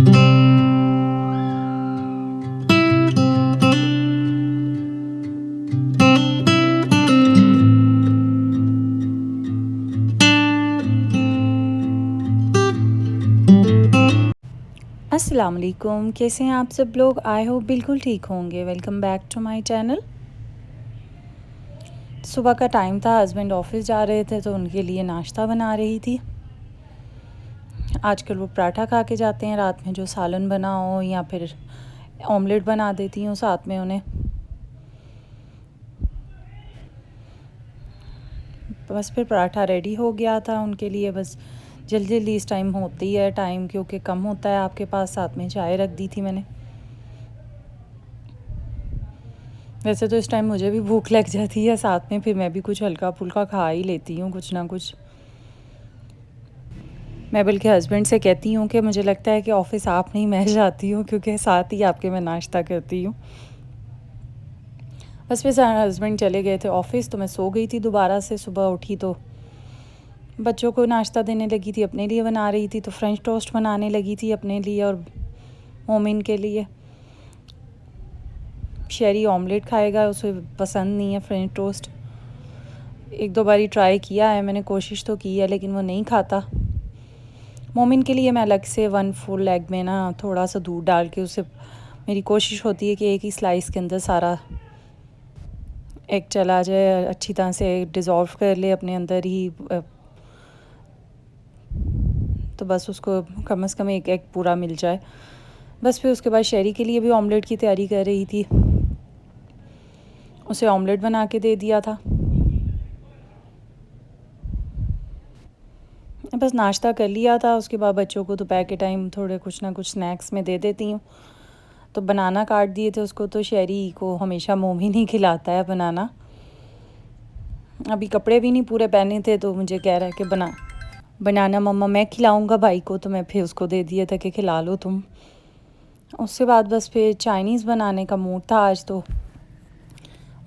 अस्सलाम वालेकुम, कैसे हैं आप सब लोग? आई होप बिल्कुल ठीक होंगे। Welcome back to my channel. सुबह का टाइम था, हस्बैंड ऑफिस जा रहे थे तो उनके लिए नाश्ता बना रही थी। आजकल वो पराठा खा के जाते हैं, रात में जो सालन बना हो या फिर ऑमलेट बना देती हूँ साथ में उन्हें। बस फिर पराठा रेडी हो गया था उनके लिए। बस जल्दी जल्दी इस टाइम होती है, टाइम क्योंकि कम होता है आपके पास। साथ में चाय रख दी थी मैंने। वैसे तो इस टाइम मुझे भी भूख लग जाती है, साथ में फिर मैं भी कुछ हल्का फुल्का खा ही लेती हूँ, कुछ ना कुछ। मैं बल्कि हस्बैंड से कहती हूँ कि मुझे लगता है कि ऑफ़िस आप नहीं, मैं जाती हूँ, क्योंकि साथ ही आपके मैं नाश्ता करती हूँ। बस फिर हस्बैंड चले गए थे ऑफ़िस तो मैं सो गई थी दोबारा से। सुबह उठी तो बच्चों को नाश्ता देने लगी थी, अपने लिए बना रही थी। तो फ्रेंच टोस्ट बनाने लगी थी अपने लिए और मोमिन के लिए। शेरी ऑमलेट खाएगा, उसे पसंद नहीं है फ्रेंच टोस्ट। एक दो बारी ट्राई किया है मैंने, कोशिश तो की है, लेकिन वो नहीं खाता। मोमिन के लिए मैं अलग से 1 फुल एग में ना थोड़ा सा दूध डाल के उसे, मेरी कोशिश होती है कि एक ही स्लाइस के अंदर सारा एग चला जाए, अच्छी तरह से डिज़ोल्व कर ले अपने अंदर ही। तो बस उसको कम से कम एक एग पूरा मिल जाए। बस फिर उसके बाद शेरी के लिए भी ऑमलेट की तैयारी कर रही थी, उसे ऑमलेट बना के दे दिया था। बस नाश्ता कर लिया था। उसके बाद बच्चों को दोपहर के टाइम थोड़े कुछ ना कुछ स्नैक्स में दे देती हूँ। तो बनाना काट दिए थे उसको, तो शेरी को हमेशा मोमिन ही खिलाता है बनाना। अभी कपड़े भी नहीं पूरे पहने थे तो मुझे कह रहा है कि बनाना मम्मा मैं खिलाऊंगा भाई को। तो मैं फिर उसको दे दिया था कि खिला लो तुम। उसके बाद बस फिर चाइनीज़ बनाने का मूड था आज। तो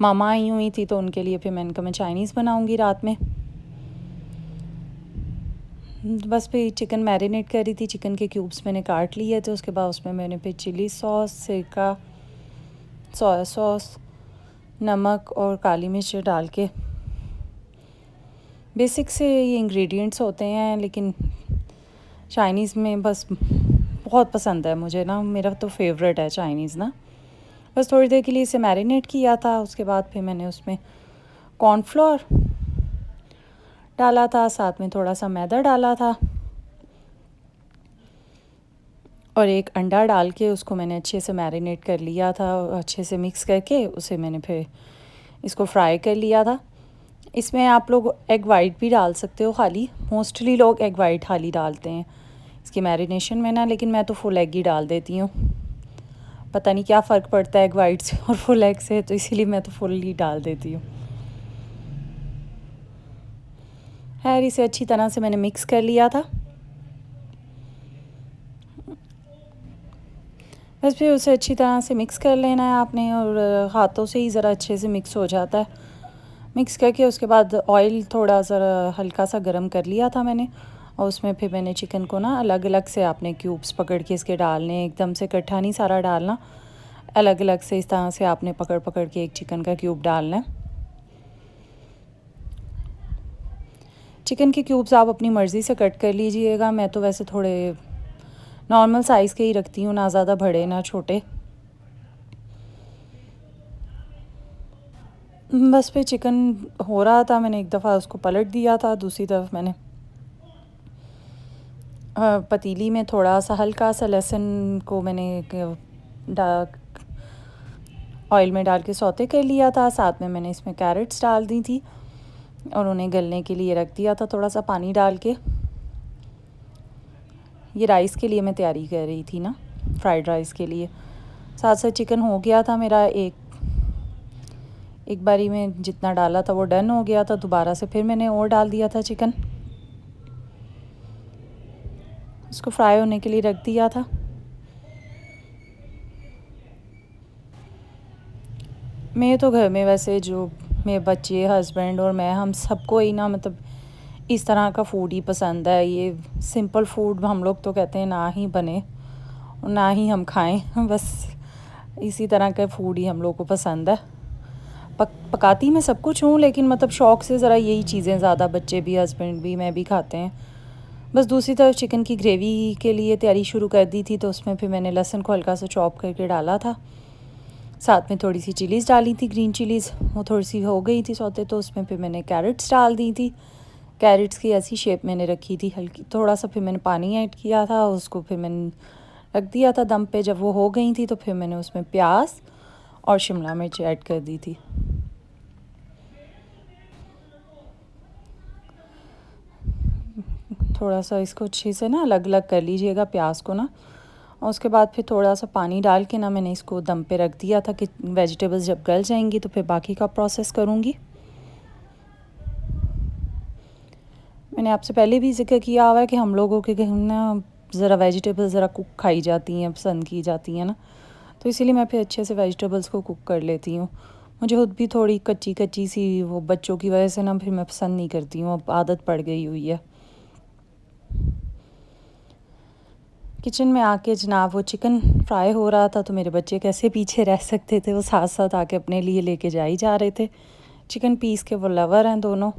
मामा आई हुई थी तो उनके लिए फिर मैंने कहा मैं चाइनीज़ बनाऊंगी रात में। बस फिर चिकन मैरिनेट कर रही थी, चिकन के क्यूब्स मैंने काट लिए थे। उसके बाद उसमें मैंने फिर चिली सॉस, सिरका, सोया सॉस, नमक और काली मिर्च डाल के, बेसिक से ये इंग्रेडिएंट्स होते हैं, लेकिन चाइनीज़ में बस बहुत पसंद है मुझे ना, मेरा तो फेवरेट है चाइनीज़ ना। बस थोड़ी देर के लिए इसे मैरिनेट किया था। उसके बाद फिर मैंने उसमें कॉर्नफ्लोर डाला था, साथ में थोड़ा सा मैदा डाला था और एक अंडा डाल के उसको मैंने अच्छे से मैरिनेट कर लिया था। अच्छे से मिक्स करके उसे मैंने फिर इसको फ्राई कर लिया था। इसमें आप लोग एग वाइट भी डाल सकते हो खाली, मोस्टली लोग एग वाइट खाली डालते हैं इसकी मैरिनेशन में ना, लेकिन मैं तो फुल एग ही डाल देती हूँ। पता नहीं क्या फ़र्क पड़ता है एग वाइट से और फुल एग से, तो इसीलिए मैं तो फुल ही डाल देती हूँ। खैर इसे अच्छी तरह से मैंने मिक्स कर लिया था। बस फिर उसे अच्छी तरह से मिक्स कर लेना है आपने, और हाथों से ही ज़रा अच्छे से मिक्स हो जाता है। मिक्स करके उसके बाद ऑयल थोड़ा ज़रा हल्का सा गरम कर लिया था मैंने, और उसमें फिर मैंने चिकन को ना अलग अलग से आपने क्यूब्स पकड़ के इसके डालने, एकदम से इकट्ठा नहीं सारा डालना, अलग अलग से इस तरह से आपने पकड़ पकड़ के एक चिकन का क्यूब डालना है। चिकन के क्यूब्स आप अपनी मर्ज़ी से कट कर लीजिएगा। मैं तो वैसे थोड़े नॉर्मल साइज़ के ही रखती हूँ, ना ज़्यादा बड़े ना छोटे। बस फिर चिकन हो रहा था, मैंने एक दफ़ा उसको पलट दिया था, दूसरी तरफ मैंने पतीली में थोड़ा सा हल्का सा लहसुन को मैंने ऑयल में डाल के सौते कर लिया था। साथ में मैंने इसमें कैरेट्स डाल दी थी और उन्हें गलने के लिए रख दिया था थोड़ा सा पानी डाल के। ये राइस के लिए मैं तैयारी कर रही थी ना, फ्राइड राइस के लिए। साथ साथ चिकन हो गया था मेरा, एक बारी में जितना डाला था वो डन हो गया था। दोबारा से फिर मैंने और डाल दिया था चिकन, उसको फ्राई होने के लिए रख दिया था। मेरे तो घर में वैसे जो मेरे बच्चे, हस्बैंड और मैं, हम सबको ही ना मतलब इस तरह का फ़ूड ही पसंद है। ये सिंपल फूड हम लोग तो कहते हैं ना ही बने, ना ही हम खाएं। बस इसी तरह का फूड ही हम लोगों को पसंद है। पकाती मैं सब कुछ हूँ, लेकिन मतलब शौक़ से ज़रा यही चीज़ें ज़्यादा, बच्चे भी, हस्बैंड भी, मैं भी खाते हैं। बस दूसरी तरफ चिकन की ग्रेवी के लिए तैयारी शुरू कर दी थी, तो उसमें फिर मैंने लहसुन को हल्का सा चॉप करके डाला था। साथ में थोड़ी सी चिलीज़ डाली थी, ग्रीन चिलीज़, वो थोड़ी सी हो गई थी सौते, तो उसमें फिर मैंने कैरेट्स डाल दी थी। कैरेट्स की ऐसी शेप मैंने रखी थी हल्की, थोड़ा सा फिर मैंने पानी ऐड किया था, उसको फिर मैंने रख दिया था दम पे। जब वो हो गई थी तो फिर मैंने उसमें प्याज और शिमला मिर्च ऐड कर दी थी। थोड़ा सा इसको अच्छे से ना अलग अलग कर लीजिएगा प्याज को ना, और उसके बाद फिर थोड़ा सा पानी डाल के ना मैंने इसको दम पे रख दिया था कि वेजिटेबल्स जब गल जाएंगी तो फिर बाकी का प्रोसेस करूँगी। मैंने आपसे पहले भी जिक्र किया हुआ है कि हम लोगों के घर ना ज़रा वेजिटेबल्स ज़रा कुक खाई जाती हैं, पसंद की जाती हैं ना, तो इसीलिए मैं फिर अच्छे से वेजिटेबल्स को कुक कर लेती हूँ। मुझे खुद भी थोड़ी कच्ची कच्ची सी वो बच्चों की वजह से ना फिर मैं पसंद नहीं करती हूँ, अब आदत पड़ गई हुई है। किचन में आके जनाब वो चिकन फ्राई हो रहा था, तो मेरे बच्चे कैसे पीछे रह सकते थे, वो साथ साथ आके अपने लिए लेके जा ही जा रहे थे। चिकन पीस के वो लवर हैं दोनों,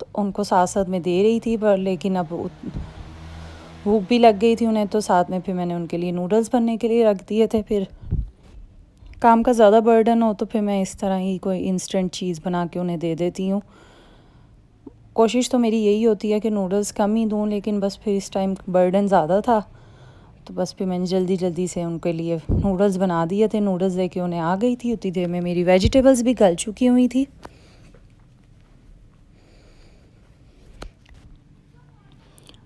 तो उनको साथ साथ में दे रही थी, पर लेकिन अब भूख भी लग गई थी उन्हें, तो साथ में फिर मैंने उनके लिए नूडल्स बनने के लिए रख दिए थे। फिर काम का ज़्यादा बर्डन हो तो फिर मैं इस तरह ही कोई इंस्टेंट चीज़ बना के उन्हें दे देती हूँ। कोशिश तो मेरी यही होती है कि नूडल्स कम ही दूँ, लेकिन बस फिर इस टाइम बर्डन ज़्यादा था, तो बस फिर मैंने जल्दी जल्दी से उनके लिए नूडल्स बना दिए थे। नूडल्स देके उन्हें आ गई थी, उतनी देर में मेरी वेजिटेबल्स भी गल चुकी हुई थी।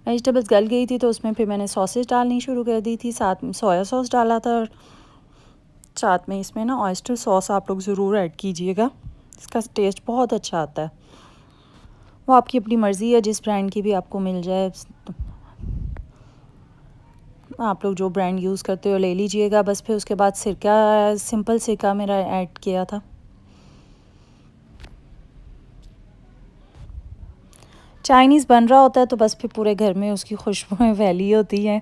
वेजिटेबल्स गल गई थी तो उसमें फिर मैंने सॉसेज डालनी शुरू कर दी थी, साथ में सोया सॉस डाला था, और साथ में इसमें ना ऑयस्टर सॉस आप लोग ज़रूर ऐड कीजिएगा, इसका टेस्ट बहुत अच्छा आता है। वो आपकी अपनी मर्ज़ी है, जिस ब्रांड की भी आपको मिल जाए, आप लोग जो ब्रांड यूज़ करते हो ले लीजिएगा। बस फिर उसके बाद सिरका, सिंपल सिरका मेरा ऐड किया था। चाइनीज़ बन रहा होता है तो बस फिर पूरे घर में उसकी खुशबुएं फैली होती हैं,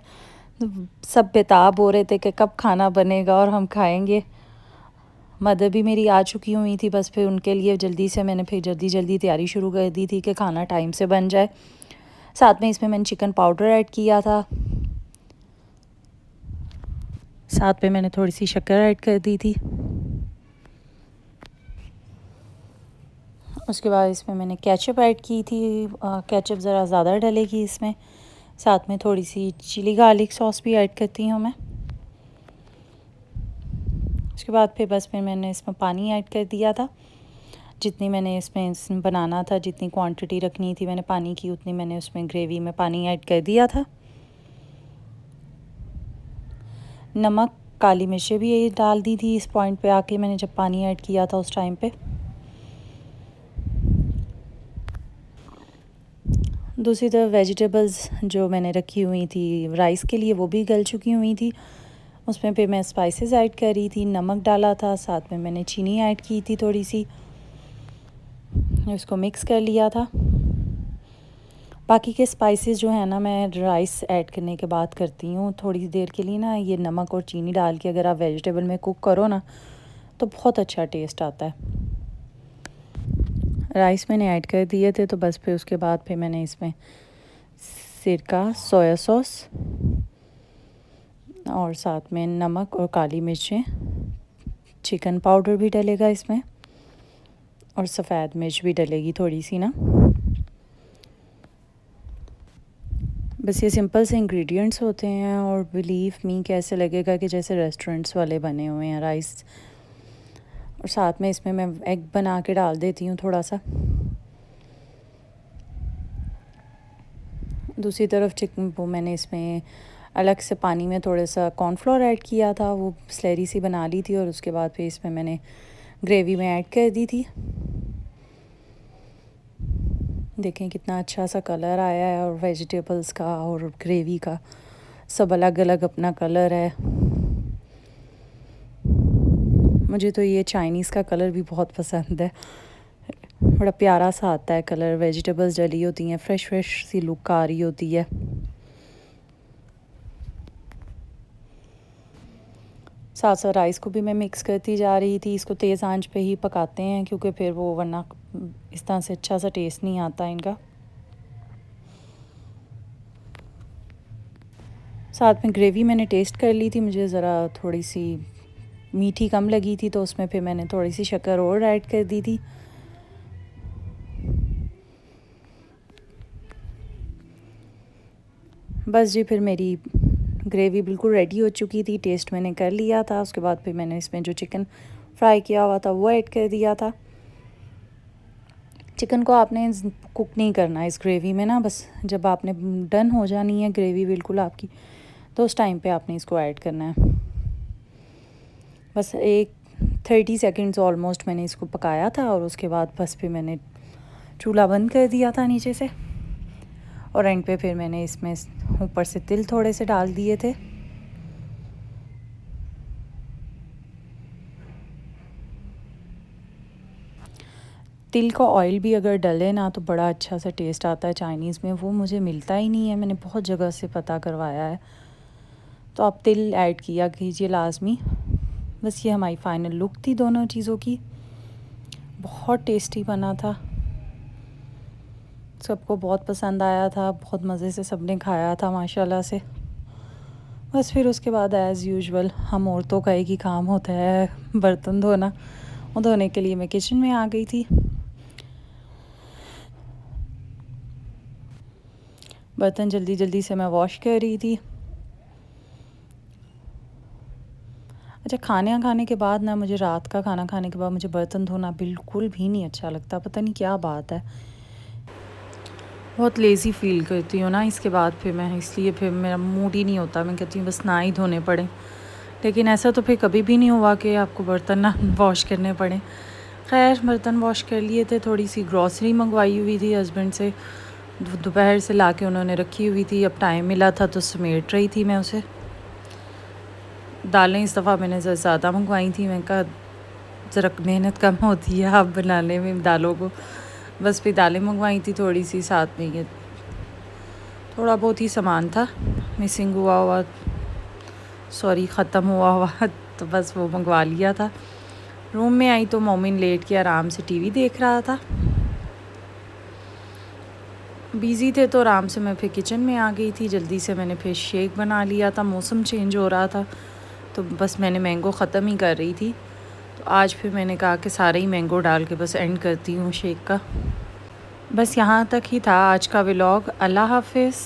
तो सब बेताब हो रहे थे कि कब खाना बनेगा और हम खाएंगे। मदर भी मेरी आ चुकी हुई थी, बस फिर उनके लिए जल्दी से मैंने फिर जल्दी जल्दी तैयारी शुरू कर दी थी कि खाना टाइम से बन जाए। साथ में इसमें मैंने चिकन पाउडर ऐड किया था, साथ में मैंने थोड़ी सी शक्कर ऐड कर दी थी। उसके बाद इसमें मैंने केचप ऐड की थी, केचप ज़रा ज़्यादा डलेगी इसमें। साथ में थोड़ी सी चिली गार्लिक सॉस भी ऐड करती हूँ मैं। उसके बाद फिर मैंने इसमें पानी ऐड कर दिया था, जितनी मैंने इसमें बनाना था, जितनी क्वांटिटी रखनी थी मैंने पानी की, उतनी मैंने उसमें ग्रेवी में पानी ऐड कर दिया था। नमक, काली मिर्चें भी डाल दी थी इस पॉइंट पे आके, मैंने जब पानी ऐड किया था उस टाइम पे। दूसरी तरफ वेजिटेबल्स जो मैंने रखी हुई थी राइस के लिए, वो भी गल चुकी हुई थी। उसमें फिर मैं स्पाइसेस ऐड कर रही थी, नमक डाला था, साथ में मैंने चीनी ऐड की थी थोड़ी सी, उसको मिक्स कर लिया था। बाकी के स्पाइसेस जो है ना मैं राइस ऐड करने के बाद करती हूँ थोड़ी देर के लिए ना। ये नमक और चीनी डाल के अगर आप वेजिटेबल में कुक करो ना तो बहुत अच्छा टेस्ट आता है। राइस मैंने ऐड कर दिए थे, तो बस फिर उसके बाद फिर मैंने इसमें सिरका, सोया सॉस और साथ में नमक और काली मिर्चें, चिकन पाउडर भी डलेगा इसमें, और सफ़ेद मिर्च भी डलेगी थोड़ी सी ना। बस ये सिंपल से इंग्रेडिएंट्स होते हैं, और बिलीव मी कैसे लगेगा कि जैसे रेस्टोरेंट्स वाले बने हुए हैं राइस। और साथ में इसमें मैं एग बना के डाल देती हूँ थोड़ा सा। दूसरी तरफ चिकन वो मैंने इसमें अलग से पानी में थोड़ा सा कॉर्नफ्लोर ऐड किया था, वो स्लरी सी बना ली थी, और उसके बाद फिर इसमें मैंने ग्रेवी में ऐड कर दी थी। देखें कितना अच्छा सा कलर आया है, और वेजिटेबल्स का और ग्रेवी का सब अलग अलग अपना कलर है। मुझे तो ये चाइनीज़ का कलर भी बहुत पसंद है, बड़ा प्यारा सा आता है कलर। वेजिटेबल्स डली होती हैं, फ्रेश फ्रेश सी लुक आ रही होती है। साथ साथ राइस को भी मैं मिक्स करती जा रही थी। इसको तेज़ आंच पे ही पकाते हैं क्योंकि फिर वो वरना इस तरह से अच्छा सा टेस्ट नहीं आता इनका। साथ में ग्रेवी मैंने टेस्ट कर ली थी, मुझे ज़रा थोड़ी सी मीठी कम लगी थी तो उसमें फिर मैंने थोड़ी सी शक्कर और ऐड कर दी थी। बस जी, फिर मेरी ग्रेवी बिल्कुल रेडी हो चुकी थी, टेस्ट मैंने कर लिया था। उसके बाद फिर मैंने इसमें जो चिकन फ्राई किया हुआ था वो ऐड कर दिया था। चिकन को आपने कुक नहीं करना इस ग्रेवी में ना, बस जब आपने डन हो जानी है ग्रेवी बिल्कुल आपकी, तो उस टाइम पे आपने इसको ऐड करना है। बस 30 सेकंड्स ऑलमोस्ट मैंने इसको पकाया था और उसके बाद बस फिर मैंने चूल्हा बंद कर दिया था नीचे से, और एंड पे फिर मैंने इसमें ऊपर से तिल थोड़े से डाल दिए थे। तिल का ऑयल भी अगर डले ना तो बड़ा अच्छा सा टेस्ट आता है चाइनीज़ में, वो मुझे मिलता ही नहीं है, मैंने बहुत जगह से पता करवाया है। तो आप तिल ऐड किया कीजिए लाजमी। बस ये हमारी फाइनल लुक थी दोनों चीज़ों की। बहुत टेस्टी बना था, सबको बहुत पसंद आया था, बहुत मज़े से सबने खाया था माशाल्लाह से। बस फिर उसके बाद एज़ यूजुअल हम औरतों का एक ही काम होता है बर्तन धोना। वो धोने के लिए मैं किचन में आ गई थी। बर्तन जल्दी जल्दी से मैं वॉश कर रही थी। अच्छा, खाने के बाद ना, मुझे रात का खाना खाने के बाद मुझे बर्तन धोना बिल्कुल भी नहीं अच्छा लगता, पता नहीं क्या बात है। बहुत लेज़ी फ़ील करती हूँ ना इसके बाद फिर मैं, इसलिए फिर मेरा मूड ही नहीं होता, मैं कहती हूँ बस ना ही धोने पड़े। लेकिन ऐसा तो फिर कभी भी नहीं हुआ कि आपको बर्तन ना वॉश करने पड़े। खैर, बर्तन वॉश कर लिए थे, थोड़ी सी ग्रॉसरी मंगवाई हुई थी हस्बैंड से, दोपहर से ला के उन्होंने रखी हुई थी, अब टाइम मिला था तो समेट रही थी मैं उसे। दालें इस दफ़ा मैंने ज़्यादा मंगवाई थी, मैंने कहा ज़रा मेहनत कम होती है आप बनाने में दालों को। बस फिर दालें मंगवाई थी थोड़ी सी, साथ में ये थोड़ा बहुत ही सामान था मिसिंग हुआ सॉरी ख़त्म हुआ तो बस वो मंगवा लिया था। रूम में आई तो मोमिन लेट के आराम से टीवी देख रहा था। बिज़ी थे तो आराम से मैं फिर किचन में आ गई थी, जल्दी से मैंने फिर शेक बना लिया था। मौसम चेंज हो रहा था तो बस मैंने मैंगो ख़त्म ही कर रही थी, तो आज फिर मैंने कहा कि सारे ही मैंगो डाल के बस एंड करती हूँ शेक का। बस यहाँ तक ही था आज का व्लॉग। अल्लाह हाफ़िज़।